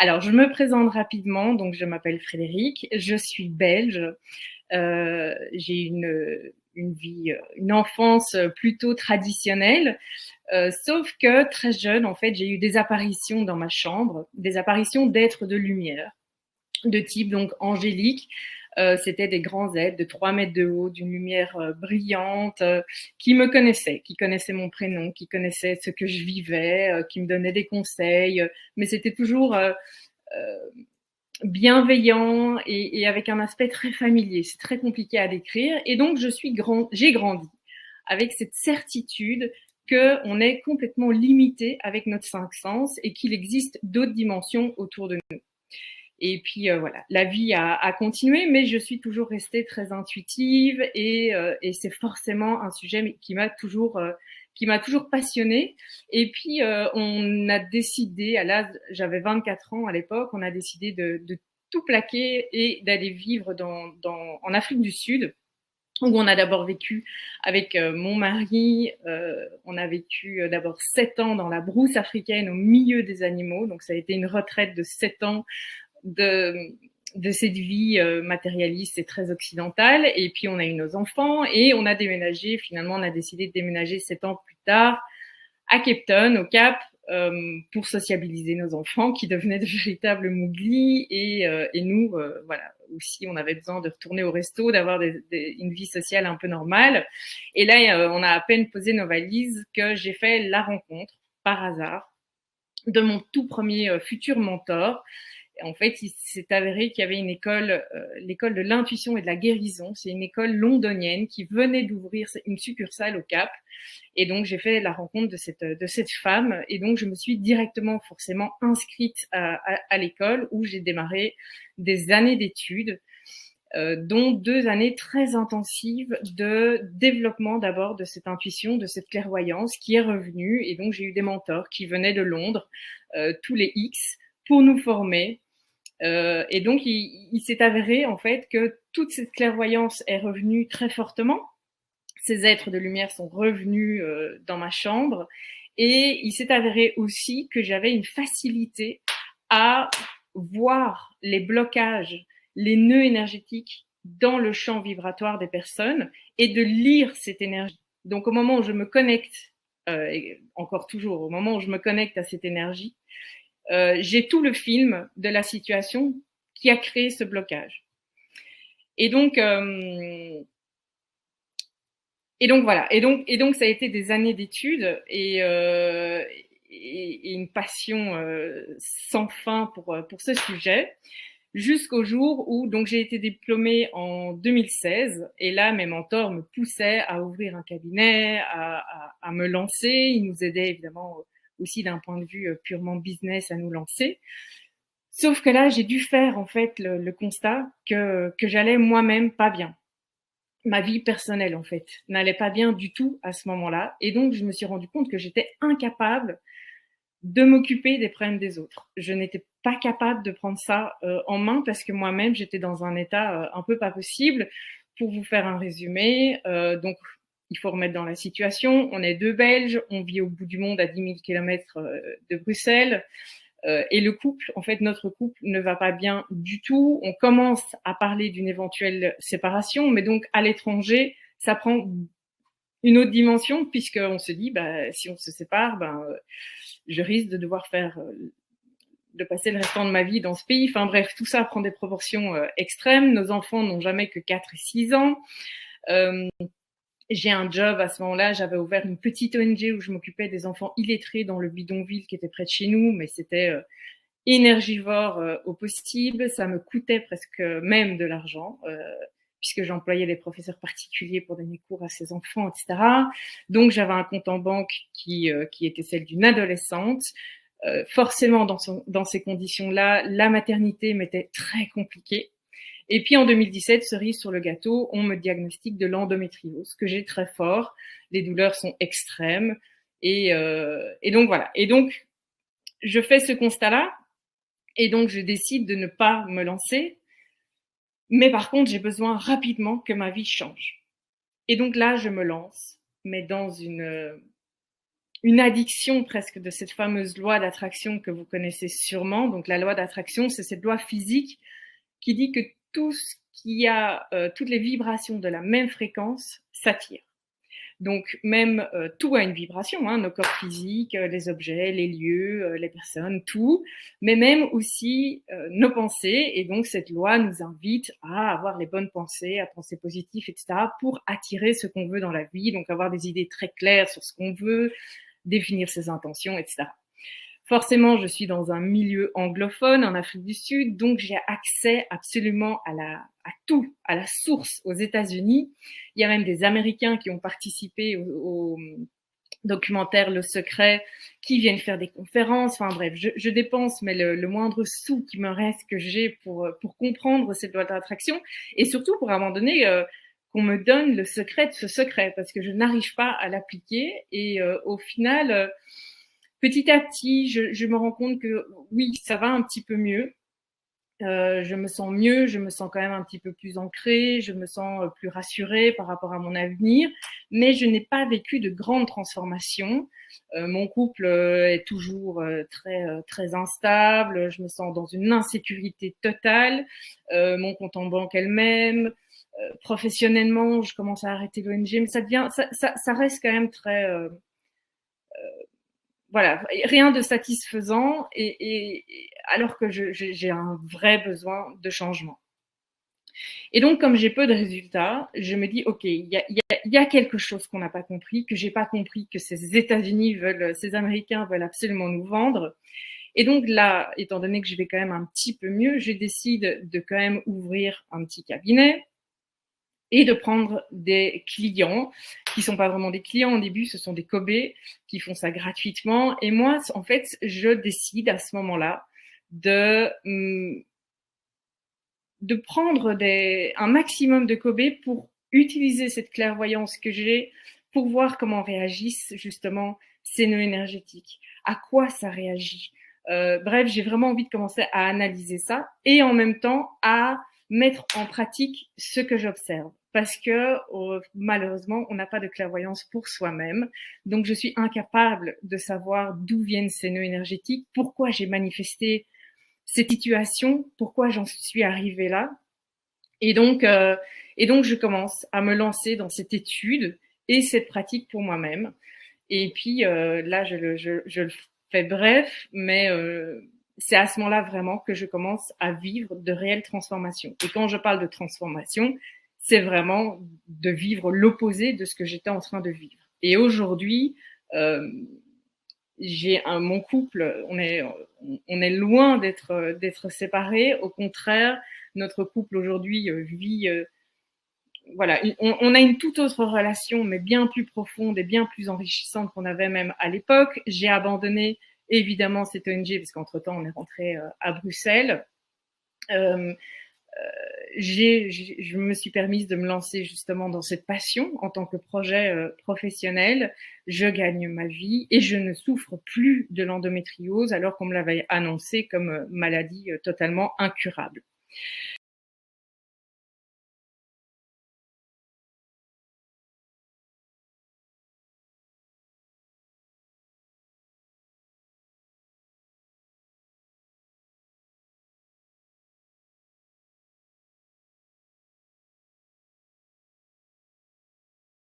Alors, je me présente rapidement. Donc, je m'appelle Frédéric. Je suis belge. J'ai une enfance plutôt traditionnelle. Sauf que très jeune, en fait, j'ai eu des apparitions dans ma chambre, des apparitions d'êtres de lumière, de type donc angélique. C'était des grands êtres de 3 mètres de haut, d'une lumière brillante, qui me connaissaient, qui connaissaient mon prénom, qui connaissaient ce que je vivais, qui me donnaient des conseils, mais c'était toujours bienveillant et avec un aspect très familier. C'est très compliqué à décrire. Et donc, j'ai grandi avec cette certitude qu'on est complètement limité avec notre cinq sens et qu'il existe d'autres dimensions autour de nous. Et puis voilà, la vie a continué, mais je suis toujours restée très intuitive et c'est forcément un sujet qui m'a toujours passionnée. Et puis on a décidé, à l'âge, j'avais 24 ans à l'époque, on a décidé de tout plaquer et d'aller vivre en Afrique du Sud, où on a d'abord vécu avec mon mari. On a vécu d'abord 7 ans dans la brousse africaine au milieu des animaux. Donc ça a été une retraite de 7 ans de cette vie matérialiste et très occidentale. Et puis on a eu nos enfants et on a déménagé. Finalement, on a décidé de déménager 7 ans plus tard à Cape Town, au Cap, pour sociabiliser nos enfants qui devenaient de véritables mouglis et nous, voilà, aussi on avait besoin de retourner au resto, d'avoir une vie sociale un peu normale. Et là, on a à peine posé nos valises que j'ai fait la rencontre par hasard de mon tout premier futur mentor. En fait, il s'est avéré qu'il y avait une école, l'école de l'intuition et de la guérison. C'est une école londonienne qui venait d'ouvrir une succursale au Cap. Et donc, j'ai fait la rencontre de cette femme. Et donc, je me suis directement, forcément, inscrite à l'école où j'ai démarré des années d'études, dont 2 années très intensives de développement d'abord de cette intuition, de cette clairvoyance qui est revenue. Et donc, j'ai eu des mentors qui venaient de Londres, tous les X, pour nous former. Et donc, il s'est avéré en fait que toute cette clairvoyance est revenue très fortement. Ces êtres de lumière sont revenus dans ma chambre. Et il s'est avéré aussi que j'avais une facilité à voir les blocages, les nœuds énergétiques dans le champ vibratoire des personnes et de lire cette énergie. Donc, au moment où je me connecte, et encore toujours, au moment où je me connecte à cette énergie, j'ai tout le film de la situation qui a créé ce blocage. Et donc voilà. Et donc ça a été des années d'études et une passion sans fin pour ce sujet, jusqu'au jour où donc j'ai été diplômée en 2016 et là mes mentors me poussaient à ouvrir un cabinet, à me lancer. Ils nous aidaient évidemment aussi d'un point de vue purement business à nous lancer. Sauf que là, j'ai dû faire en fait le constat que j'allais moi-même pas bien. Ma vie personnelle en fait n'allait pas bien du tout à ce moment-là, et donc je me suis rendu compte que j'étais incapable de m'occuper des problèmes des autres. Je n'étais pas capable de prendre ça en main parce que moi-même j'étais dans un état un peu pas possible. Pour vous faire un résumé, donc il faut remettre dans la situation. On est 2 Belges, on vit au bout du monde à 10 000 kilomètres de Bruxelles. Et le couple, en fait, notre couple ne va pas bien du tout. On commence à parler d'une éventuelle séparation, mais donc à l'étranger, ça prend une autre dimension puisqu'on se dit, bah, si on se sépare, je risque de devoir de passer le restant de ma vie dans ce pays. Enfin bref, tout ça prend des proportions extrêmes. Nos enfants n'ont jamais que 4 et 6 ans. J'ai un job à ce moment-là, j'avais ouvert une petite ONG où je m'occupais des enfants illettrés dans le bidonville qui était près de chez nous, mais c'était énergivore au possible. Ça me coûtait presque même de l'argent, puisque j'employais des professeurs particuliers pour donner cours à ces enfants, etc. Donc j'avais un compte en banque qui était celle d'une adolescente. Forcément, dans ces conditions-là, la maternité m'était très compliquée. Et puis en 2017, cerise sur le gâteau, on me diagnostique de l'endométriose, que j'ai très fort. Les douleurs sont extrêmes. Et donc voilà. Et donc, je fais ce constat-là. Et donc, je décide de ne pas me lancer. Mais par contre, j'ai besoin rapidement que ma vie change. Et donc là, je me lance, mais dans une une addiction presque de cette fameuse loi d'attraction que vous connaissez sûrement. Donc la loi d'attraction, c'est cette loi physique qui dit que tout ce qui a, toutes les vibrations de la même fréquence s'attirent. Donc même tout a une vibration, hein, nos corps physiques, les objets, les lieux, les personnes, tout, mais même aussi nos pensées. Et donc cette loi nous invite à avoir les bonnes pensées, à penser positif, etc., pour attirer ce qu'on veut dans la vie, donc avoir des idées très claires sur ce qu'on veut, définir ses intentions, etc. Forcément, je suis dans un milieu anglophone en Afrique du Sud, donc j'ai accès absolument à tout, à la source aux États-Unis. Il y a même des Américains qui ont participé au documentaire Le Secret, qui viennent faire des conférences. Enfin bref, je dépense, mais le moindre sou qui me reste que j'ai pour comprendre cette loi d'attraction, et surtout pour à un moment donné qu'on me donne le secret de ce secret, parce que je n'arrive pas à l'appliquer. Et au final, petit à petit, je me rends compte que oui, ça va un petit peu mieux. Je me sens mieux, je me sens quand même un petit peu plus ancrée, je me sens plus rassurée par rapport à mon avenir, mais je n'ai pas vécu de grandes transformations. Mon couple est toujours très instable, je me sens dans une insécurité totale, mon compte en banque elle-même, professionnellement, je commence à arrêter l'ONG, mais ça reste quand même très voilà, rien de satisfaisant, et alors que j'ai un vrai besoin de changement. Et donc, comme j'ai peu de résultats, je me dis, OK, il y a quelque chose qu'on n'a pas compris, que j'ai pas compris, que ces États-Unis ces Américains veulent absolument nous vendre. Et donc là, étant donné que je vais quand même un petit peu mieux, je décide de quand même ouvrir un petit cabinet et de prendre des clients qui sont pas vraiment des clients au début, ce sont des Kobe qui font ça gratuitement. Et moi, en fait, je décide à ce moment-là de prendre un maximum de Kobe pour utiliser cette clairvoyance que j'ai pour voir comment réagissent justement ces nœuds énergétiques, à quoi ça réagit. Bref, j'ai vraiment envie de commencer à analyser ça et en même temps à mettre en pratique ce que j'observe. Parce que malheureusement, on n'a pas de clairvoyance pour soi-même. Donc, je suis incapable de savoir d'où viennent ces nœuds énergétiques, pourquoi j'ai manifesté cette situation, pourquoi j'en suis arrivée là. Et donc, je commence à me lancer dans cette étude et cette pratique pour moi-même. Et puis là, je le fais bref, mais c'est à ce moment-là vraiment que je commence à vivre de réelles transformations. Et quand je parle de transformation, c'est vraiment de vivre l'opposé de ce que j'étais en train de vivre. Et aujourd'hui, mon couple, on est loin d'être séparés. Au contraire, notre couple aujourd'hui vit, voilà, on a une toute autre relation, mais bien plus profonde et bien plus enrichissante qu'on avait même à l'époque. J'ai abandonné évidemment cette ONG parce qu'entre-temps on est rentré à Bruxelles. Je me suis permise de me lancer justement dans cette passion en tant que projet professionnel. Je gagne ma vie et je ne souffre plus de l'endométriose alors qu'on me l'avait annoncé comme maladie totalement incurable.